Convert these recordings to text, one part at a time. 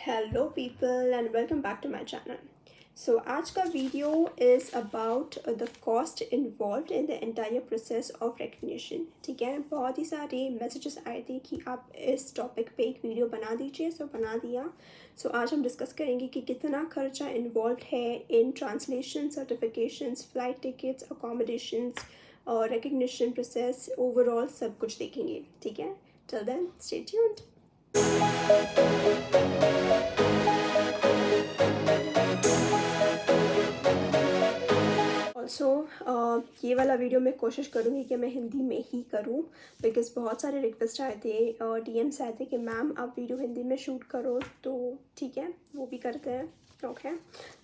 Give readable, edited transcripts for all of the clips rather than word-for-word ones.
Hello people and welcome back to my channel. So आज का video is about the cost involve in the entire process of recognition. ठीक है, बहुत ही सारे messages आए थे कि आप इस टॉपिक पे एक वीडियो बना दीजिए, सो बना दिया। सो आज हम डिस्कस करेंगे कि कितना खर्चा इन्वॉल्व है in translation, certifications, flight tickets, accommodations और रिकग्निशन प्रोसेस ओवरऑल सब कुछ देखेंगे। ठीक है, till then stay tuned. Also ये वाला वीडियो मैं कोशिश करूँगी कि मैं हिंदी में ही करूँ, बिकॉज़ बहुत सारे रिक्वेस्ट आए थे और डीएम्स आए थे कि मैम आप वीडियो हिंदी में शूट करो, तो ठीक है वो भी करते हैं। ओके,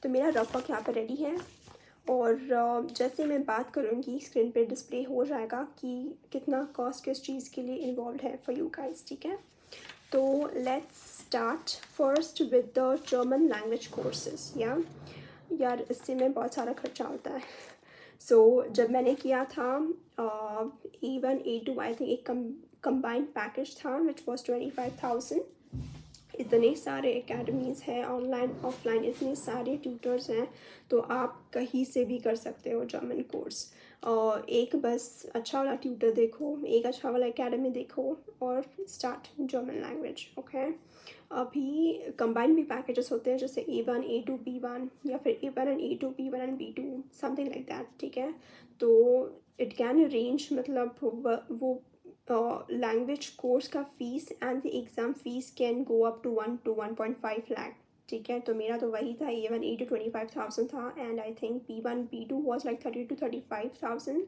तो मेरा रफ वर्क यहाँ पर रेडी है और जैसे मैं बात करूँगी स्क्रीन पे डिस्प्ले हो जाएगा कि कितना कॉस्ट किस चीज़ के लिए इन्वॉल्व है फॉर यू गाइस। ठीक है, तो let's start first with the German language courses. यार इससे में बहुत सारा खर्चा होता है। जब मैंने किया था E1 A2 आई थिंक एक कंबाइंड पैकेज था विच वॉज 25,000। इतने सारे एकेडमीज़ हैं, ऑनलाइन ऑफलाइन इतने सारे ट्यूटर्स हैं, तो आप कहीं से भी कर सकते हो जर्मन कोर्स। एक बस अच्छा वाला ट्यूटर देखो, एक अच्छा वाला एकेडमी देखो और स्टार्ट जर्मन लैंग्वेज। ओके, अभी कंबाइंड भी पैकेजेस होते हैं जैसे A1 A2 B1 या फिर A1 and A2 B1 and B2 something like that. ठीक है, तो इट कैन रेंज, मतलब वो लैंग्वेज कोर्स का fees and the exam fees can go up to 1 to 1.5 lakh. ठीक है, तो मेरा तो वही था, A1 A2 25,000 था and I think B1 B2 was like 30 to 35,000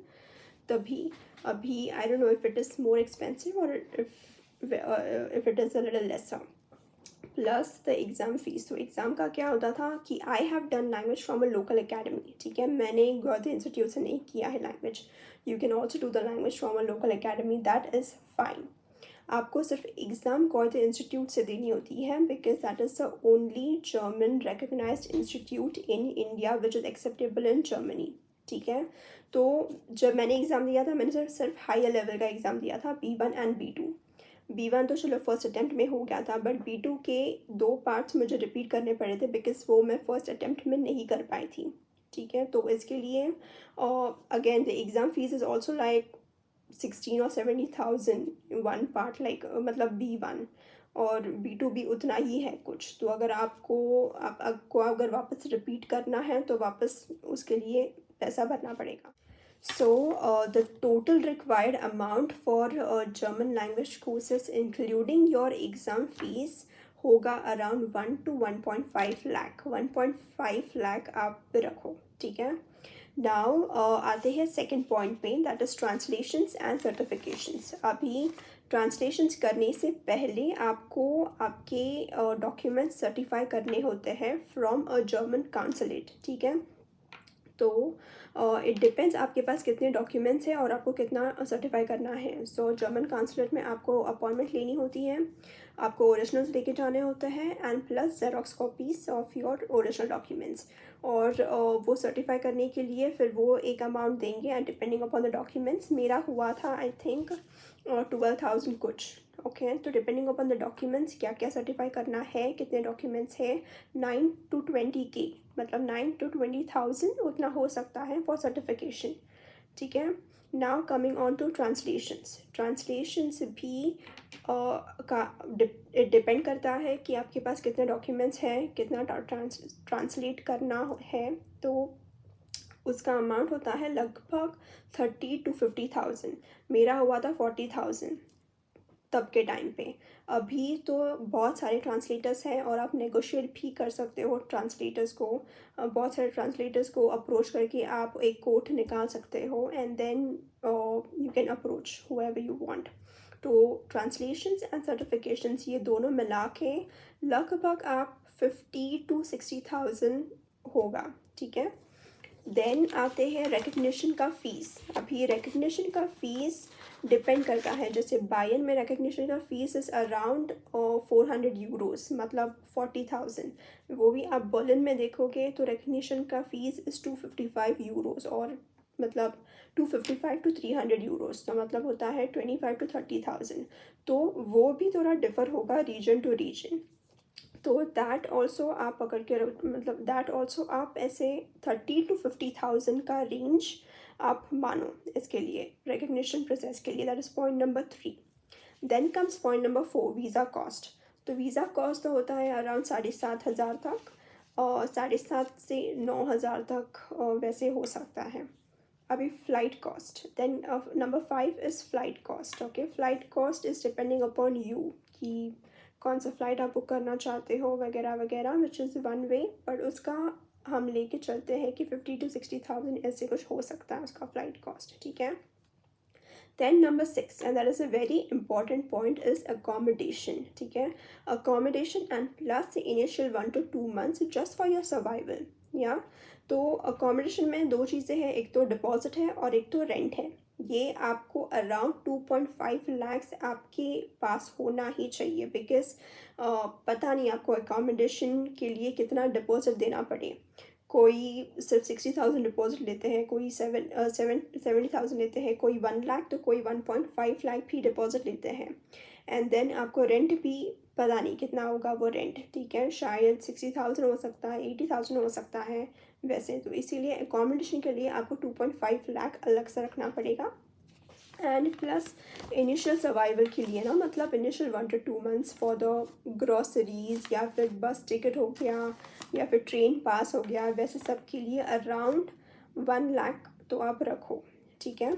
तभी। अभी I don't know if it is more expensive और if it is a little lesser plus the exam fees. तो एग्ज़ाम का क्या होता था कि I have done language from a local academy. ठीक है, मैंने गौरव इंस्टीट्यूट से नहीं किया है language. You can also do the language from a local academy, that is fine. आपको सिर्फ एग्ज़ाम गौरव इंस्टीट्यूट से देनी होती है because that is the only German recognised institute in India which is acceptable in Germany. ठीक है, तो जब मैंने एग्ज़ाम दिया था मैंने सिर्फ हायर लेवल का एग्ज़ाम दिया था, B1 एंड B2। B1 तो चलो फर्स्ट अटैम्प्ट में हो गया था, बट B2 के 2 पार्ट्स मुझे रिपीट करने पड़े थे बिकॉज वो मैं फर्स्ट अटैम्प्ट में नहीं कर पाई थी। ठीक है, तो इसके लिए again the exam fees is also like 16 or 70,000 one part, like मतलब B1 और B2 भी उतना ही है कुछ। तो अगर आपको अगर वापस रिपीट करना है तो वापस उसके लिए पैसा भरना पड़ेगा। The total required amount for German language courses, including your exam fees, होगा अराउंड 1 to 1.5 लाख। 1.5 लाख आप रखो। ठीक है, नाउ आते हैं सेकेंड पॉइंट पे, that is translations and certifications. अभी ट्रांसलेशंस करने से पहले आपको आपके डॉक्यूमेंट्स सर्टिफाई करने होते हैं फ्रॉम अ जर्मन काउंसलेट। ठीक है, तो इट डिपेंड्स आपके पास कितने डॉक्यूमेंट्स हैं और आपको कितना सर्टिफाई करना है। जर्मन काउंसलेट में आपको अपॉइंटमेंट लेनी होती है, आपको ओरिजिनल्स लेके जाने होते हैं and plus xerox copies of your original documents. और वो सर्टिफाई करने के लिए फिर वो एक अमाउंट देंगे and depending upon the documents. मेरा हुआ था आई थिंक 12,000 कुछ। ओके, तो डिपेंडिंग अपॉन द डॉक्यूमेंट्स क्या क्या सर्टिफाई करना है, कितने डॉक्यूमेंट्स है, 9 to 20K, मतलब 9 to 20,000 उतना हो सकता है फॉर सर्टिफिकेशन। ठीक है, now coming on to translations. Translations भी डिपेंड करता है कि आपके पास कितने डॉक्यूमेंट्स हैं, कितना ट्रांसलेट करना है। तो उसका अमाउंट होता है लगभग 30 to 50,000। मेरा हुआ था 40,000 तब के टाइम पे। अभी तो बहुत सारे ट्रांसलेटर्स हैं और आप नेगोशिएट भी कर सकते हो ट्रांसलेटर्स को। बहुत सारे ट्रांसलेटर्स को अप्रोच करके आप एक कोट निकाल सकते हो and then you can approach wherever you want. तो ट्रांसलेशंस एंड सर्टिफिकेशंस ये दोनों मिला के लगभग आप 50 to 60,000 होगा। ठीक है, देन आते हैं रिकग्निशन का फ़ीस। अभी रिकग्निशन का फ़ीस डिपेंड करता है, जैसे बायन में रिकग्निशन का फ़ीस इज़ अराउंड 400 यूरोस, मतलब 40,000। वो भी आप बर्लिन में देखोगे तो रिकग्निशन का फ़ीस इज़ 255 यूरोस, और मतलब 255 to 300 यूरोस, तो मतलब होता है 25 to 30,000। तो वो भी थोड़ा डिफ़र होगा रीजन टू रीजन। तो दैट ऑल्सो आप पकड़ के मतलब दैट ऑल्सो आप ऐसे 30,000 to 50,000 का रेंज आप मानो इसके लिए रिकग्निशन प्रोसेस के लिए. That is point number 3. Then comes point number 4, visa cost. तो वीज़ा कॉस्ट तो होता है अराउंड 7,500 तक, और 7,500 से 9,000 तक वैसे हो सकता है. अभी flight cost. Then number 5 is flight cost. Okay, flight cost is depending upon you कि कौन सा फ़्लाइट आप बुक करना चाहते हो वगैरह वगैरह, which is one way. But उसका हम लेके चलते हैं कि 50,000 to 60,000 ऐसे कुछ हो सकता है उसका फ़्लाइट कॉस्ट. ठीक है. Then number 6, and that is a very important point, is accommodation. ठीक है. Accommodation and plus the initial 1 to 2 months just for your survival. या तो accommodation में दो चीज़ें हैं, एक तो डिपॉजिट है और एक तो रेंट है. ये आपको अराउंड 2.5 lakhs आपके पास होना ही चाहिए, बिकॉज पता नहीं आपको अकोमोडेशन के लिए कितना डिपॉजिट देना पड़े. कोई सिर्फ 60,000 डिपॉजिट लेते हैं, कोई 70,000 लेते हैं, कोई 1 लाख, तो कोई 1.5 लाख भी डिपॉजिट लेते हैं. एंड देन आपको रेंट भी पता नहीं कितना होगा वो रेंट. ठीक है, शायद 60,000 हो सकता है, 80,000 हो सकता है वैसे. तो इसीलिए अकोमोडेशन के लिए आपको 2.5 लाख अलग से रखना पड़ेगा. एंड प्लस इनिशियल सर्वाइवल के लिए ना, मतलब initial 1 to 2 months for the groceries, या फिर बस टिकट हो गया, या फिर ट्रेन पास हो गया, वैसे सब के लिए अराउंड 1 लाख तो आप रखो. ठीक है.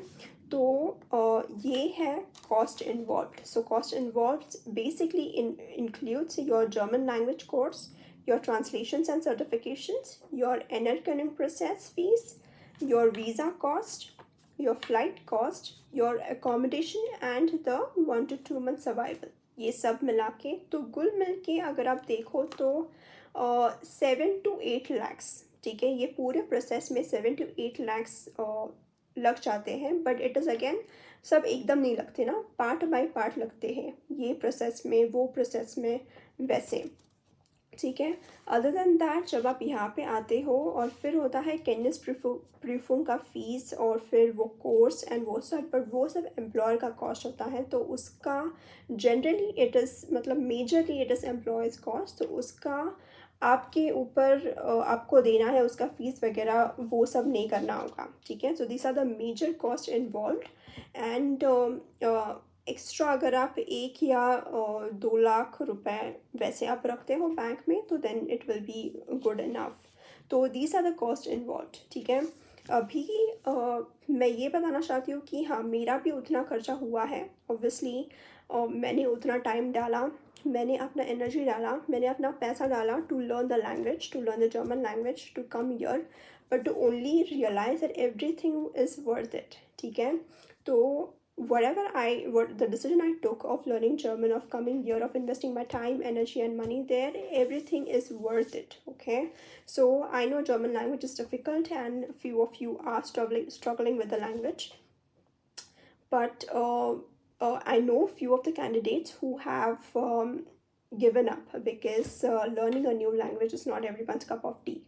तो ये है cost involve. So cost involve basically includes your German language course, your translations and certifications, your एनर्कनिंग process fees, your visa cost, your flight cost, your accommodation and the 1 to 2 month survival. ये सब मिला के तो कुल मिल के अगर आप देखो तो 7 to 8 lakhs. ठीक है, ये पूरे प्रोसेस में 7 to 8 lakhs लग जाते हैं. बट इट इज़ अगेन सब एकदम नहीं लगते ना, पार्ट बाय पार्ट लगते हैं, ये प्रोसेस में वो प्रोसेस में वैसे. ठीक है. अदर दैन दैट जब आप यहाँ पे आते हो और फिर होता है कैनिस प्रीफूम का फ़ीस और फिर वो कोर्स एंड वो सब, बट वो सब एम्प्लॉयर का कॉस्ट होता है. तो उसका जनरली इट इज़ मतलब majorly it is employees cost. तो उसका आपके ऊपर आपको देना है उसका फ़ीस वगैरह, वो सब नहीं करना होगा. ठीक है. So this are the major cost involve. And extra अगर आप 1 या 2 लाख रुपए वैसे आप रखते हो बैंक में, तो then it will be good enough. तो these are the cost involve. ठीक है. अभी मैं ये बताना चाहती हूँ कि हाँ, मेरा भी उतना खर्चा हुआ है. ऑब्वियसली मैंने उतना टाइम डाला, मैंने अपना एनर्जी डाला, मैंने अपना पैसा डाला to learn the language, to learn the German language, to come here, but to only realise that everything is worth it. ठीक है. तो what the decision I took of learning German, of coming here, of investing my time, energy and money there, everything is worth it. Okay. So I know German language is difficult and few of you are struggling with the language, but I know few of the candidates who have given up because learning a new language is not everyone's cup of tea.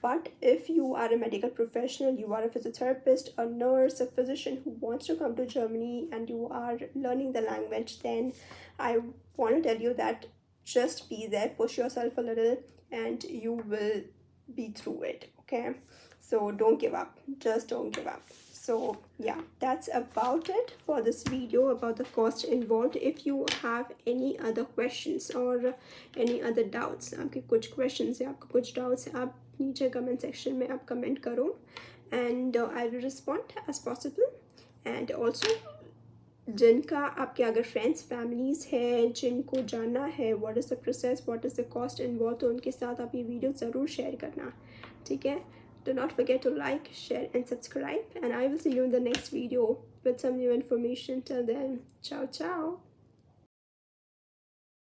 But if you are a medical professional, you are a physiotherapist, a nurse, a physician who wants to come to Germany and you are learning the language, then I want to tell you that just be there, push yourself a little, and you will be through it. Okay. So don't give up. Just don't give up. So yeah, that's about it for this video about the cost involved. If you have any other questions or any other doubts, आपके कुछ questions या आपके कुछ doubts, आप नीचे comment section में आप comment करो, and I will respond as possible. And also जिनका आपके अगर फ्रेंड्स फैमिलीज़ हैं जिनको जानना है what is the process, what is the cost involve, तो उनके साथ आप ये वीडियो ज़रूर शेयर करना. ठीक है. Do not forget to like, share and subscribe, and I will see you in the next video with some new information. Till then, ciao ciao.